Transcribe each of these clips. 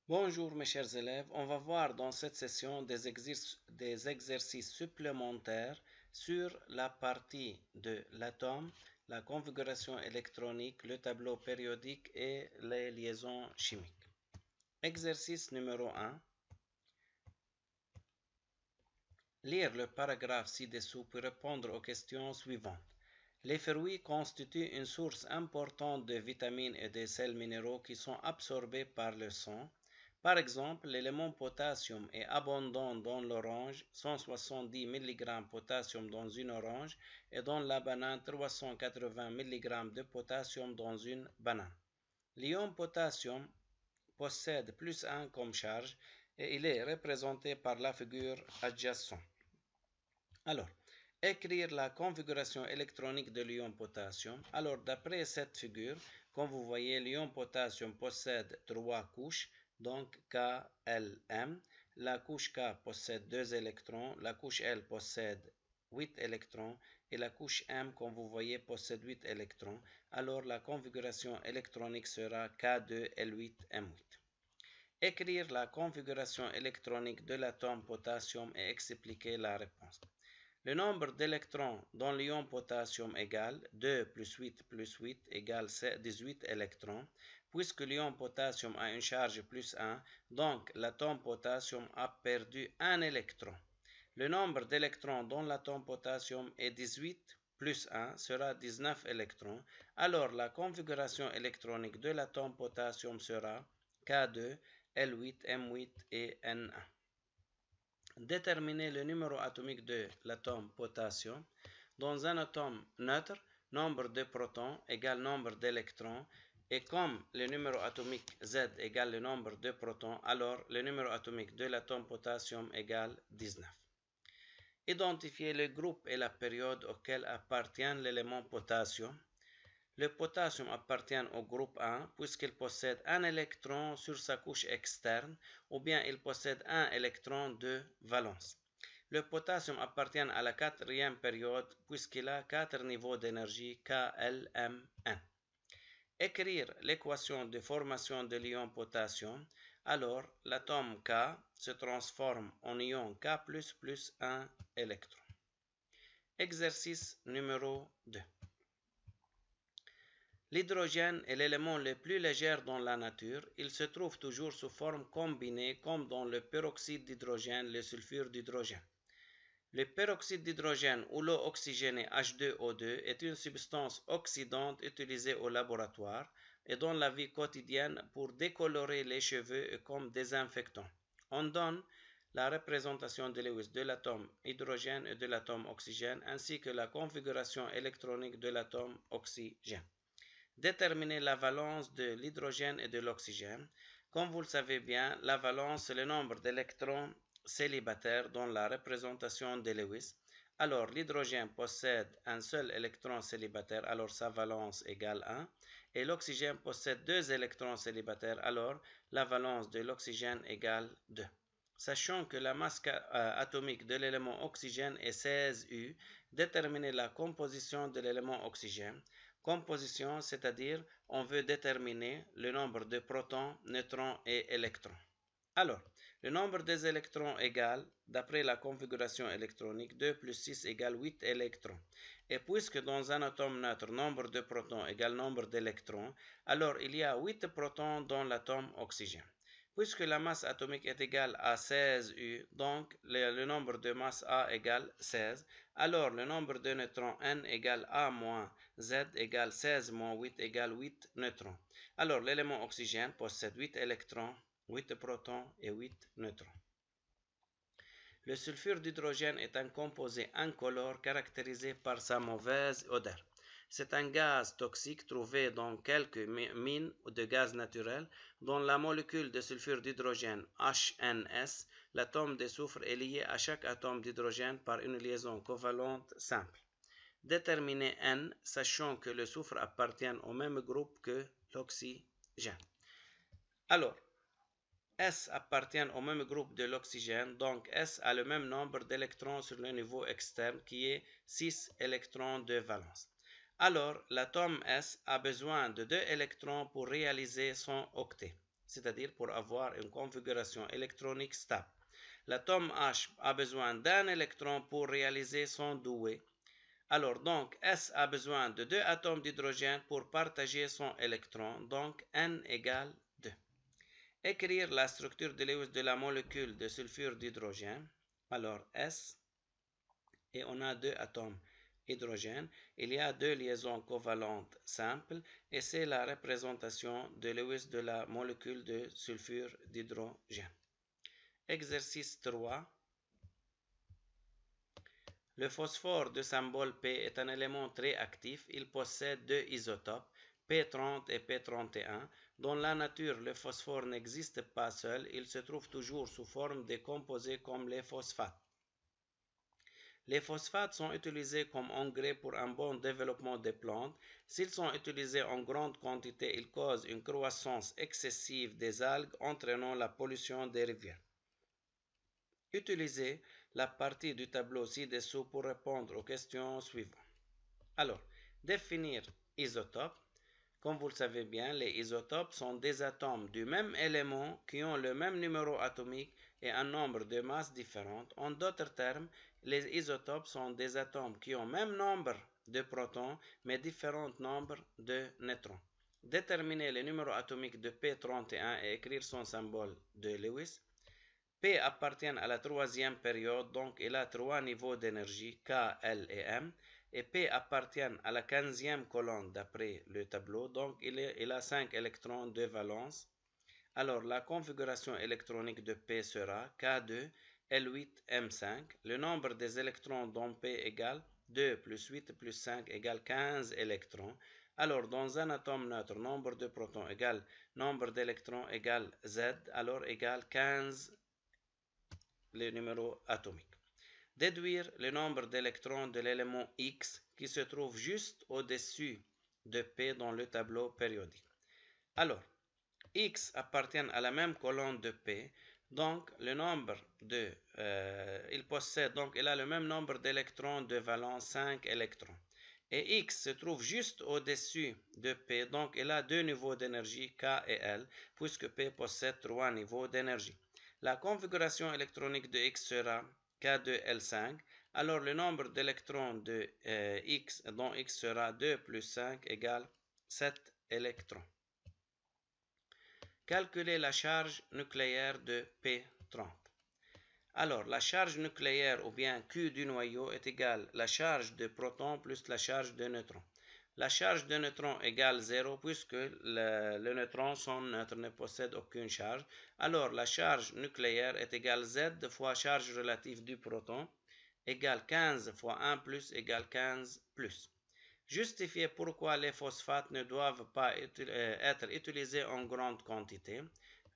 Bonjour mes chers élèves, on va voir dans cette session des exercices supplémentaires sur la partie de l'atome, la configuration électronique, le tableau périodique et les liaisons chimiques. Exercice numéro 1. Lire le paragraphe ci-dessous pour répondre aux questions suivantes. Les fruits constituent une source importante de vitamines et de sels minéraux qui sont absorbés par le sang. Par exemple, l'élément potassium est abondant dans l'orange, 170 mg potassium dans une orange, et dans la banane, 380 mg de potassium dans une banane. L'ion potassium possède plus 1 comme charge et il est représenté par la figure adjacente. Alors, écrire la configuration électronique de l'ion potassium. Alors, d'après cette figure, comme vous voyez, l'ion potassium possède 3 couches, donc K, L, M. La couche K possède 2 électrons, la couche L possède 8 électrons et la couche M, comme vous voyez, possède 8 électrons. Alors, la configuration électronique sera K2L8M8. Écrire la configuration électronique de l'atome potassium et expliquer la réponse. Le nombre d'électrons dans l'ion potassium égale 2 plus 8 égale 18 électrons. Puisque l'ion potassium a une charge plus 1, donc l'atome potassium a perdu un électron. Le nombre d'électrons dans l'atome potassium est 18 plus 1 sera 19 électrons. Alors la configuration électronique de l'atome potassium sera K2, L8, M8 et N1. Déterminer le numéro atomique de l'atome potassium. Dans un atome neutre, nombre de protons égale nombre d'électrons. Et comme le numéro atomique Z égale le nombre de protons, alors le numéro atomique de l'atome potassium égale 19. Identifier le groupe et la période auquel appartient l'élément potassium. Le potassium appartient au groupe 1 puisqu'il possède un électron sur sa couche externe ou bien il possède un électron de valence. Le potassium appartient à la quatrième période puisqu'il a 4 niveaux d'énergie KLMN. Écrire l'équation de formation de l'ion potassium. Alors l'atome K se transforme en ion K+, plus 1 électron. Exercice numéro 2. L'hydrogène est l'élément le plus léger dans la nature. Il se trouve toujours sous forme combinée comme dans le peroxyde d'hydrogène, le sulfure d'hydrogène. Le peroxyde d'hydrogène ou l'eau oxygénée H2O2 est une substance oxydante utilisée au laboratoire et dans la vie quotidienne pour décolorer les cheveux et comme désinfectant. On donne la représentation de Lewis de l'atome hydrogène et de l'atome oxygène ainsi que la configuration électronique de l'atome oxygène. Déterminer la valence de l'hydrogène et de l'oxygène. Comme vous le savez bien, la valence est le nombre d'électrons célibataires dans la représentation de Lewis. Alors, l'hydrogène possède un seul électron célibataire, alors sa valence égale 1. Et l'oxygène possède 2 électrons célibataires, alors la valence de l'oxygène égale 2. Sachant que la masse atomique de l'élément oxygène est 16 U, déterminer la composition de l'élément oxygène. Composition, c'est-à-dire on veut déterminer le nombre de protons, neutrons et électrons. Alors, le nombre des électrons égale, d'après la configuration électronique, 2 plus 6 égale 8 électrons. Et puisque dans un atome neutre, nombre de protons égale nombre d'électrons, alors il y a 8 protons dans l'atome oxygène. Puisque la masse atomique est égale à 16 U, donc le nombre de masse A égale 16, alors le nombre de neutrons N égale A moins Z égale 16 moins 8 égale 8 neutrons. Alors l'élément oxygène possède 8 électrons, 8 protons et 8 neutrons. Le sulfure d'hydrogène est un composé incolore caractérisé par sa mauvaise odeur. C'est un gaz toxique trouvé dans quelques mines de gaz naturel. Dans la molécule de sulfure d'hydrogène HNS, l'atome de soufre est lié à chaque atome d'hydrogène par une liaison covalente simple. Déterminer N, sachant que le soufre appartient au même groupe que l'oxygène. Alors, S appartient au même groupe de l'oxygène, donc S a le même nombre d'électrons sur le niveau externe qui est 6 électrons de valence. Alors, l'atome S a besoin de 2 électrons pour réaliser son octet. c'est-à-dire pour avoir une configuration électronique stable. L'atome H a besoin d'un électron pour réaliser son doué. Alors donc S a besoin de 2 atomes d'hydrogène pour partager son électron, donc N égale 2. Écrire la structure de Lewis de la molécule de sulfure d'hydrogène. Alors S, et on a 2 atomes hydrogène, il y a 2 liaisons covalentes simples et c'est la représentation de Lewis de la molécule de sulfure d'hydrogène. Exercice 3. Le phosphore de symbole P est un élément très actif. Il possède 2 isotopes, P30 et P31. Dans la nature, le phosphore n'existe pas seul. Il se trouve toujours sous forme de composés comme les phosphates. Les phosphates sont utilisés comme engrais pour un bon développement des plantes. S'ils sont utilisés en grande quantité, ils causent une croissance excessive des algues, entraînant la pollution des rivières. Utilisez la partie du tableau ci-dessous pour répondre aux questions suivantes. Alors, définir isotope. Comme vous le savez bien, les isotopes sont des atomes du même élément qui ont le même numéro atomique et un nombre de masses différentes. En d'autres termes, les isotopes sont des atomes qui ont le même nombre de protons mais différents nombres de neutrons. Déterminer le numéro atomique de P31 et écrire son symbole de Lewis. P appartient à la troisième période, donc il a 3 niveaux d'énergie, K, L et M. Et P appartient à la 15e colonne d'après le tableau, donc il a 5 électrons de valence. Alors la configuration électronique de P sera K2, L8, M5. Le nombre des électrons dans P égale 2 plus 8 plus 5 égale 15 électrons. Alors dans un atome neutre, nombre de protons égale nombre d'électrons égale Z, alors égale 15 le numéro atomique. Déduire le nombre d'électrons de l'élément X qui se trouve juste au-dessus de P dans le tableau périodique. Alors, X appartient à la même colonne de P, donc le nombre de, il a le même nombre d'électrons de valence 5 électrons. Et X se trouve juste au-dessus de P, donc il a 2 niveaux d'énergie K et L, puisque P possède 3 niveaux d'énergie. La configuration électronique de X sera K2L5, alors le nombre d'électrons de X dont X sera 2 plus 5 égale 7 électrons. Calculer la charge nucléaire de P30. Alors, la charge nucléaire ou bien Q du noyau est égale à la charge de protons plus la charge de neutrons. La charge de neutrons égale 0 puisque le neutron, son neutre, ne possède aucune charge. Alors, la charge nucléaire est égale Z fois charge relative du proton égale 15 fois 1 plus égale 15 plus. Justifier pourquoi les phosphates ne doivent pas être utilisés en grande quantité,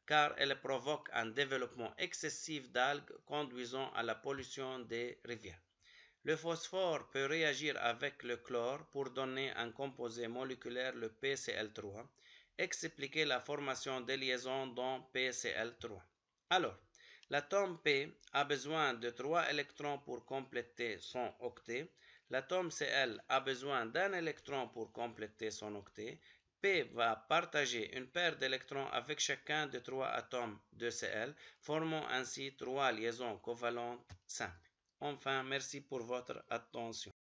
car elles provoquent un développement excessif d'algues conduisant à la pollution des rivières. Le phosphore peut réagir avec le chlore pour donner un composé moléculaire, le PCl3. Expliquer la formation des liaisons dans PCl3. Alors, l'atome P a besoin de 3 électrons pour compléter son octet. L'atome Cl a besoin d'un électron pour compléter son octet. P va partager une paire d'électrons avec chacun des 3 atomes de Cl, formant ainsi 3 liaisons covalentes simples. Enfin, merci pour votre attention.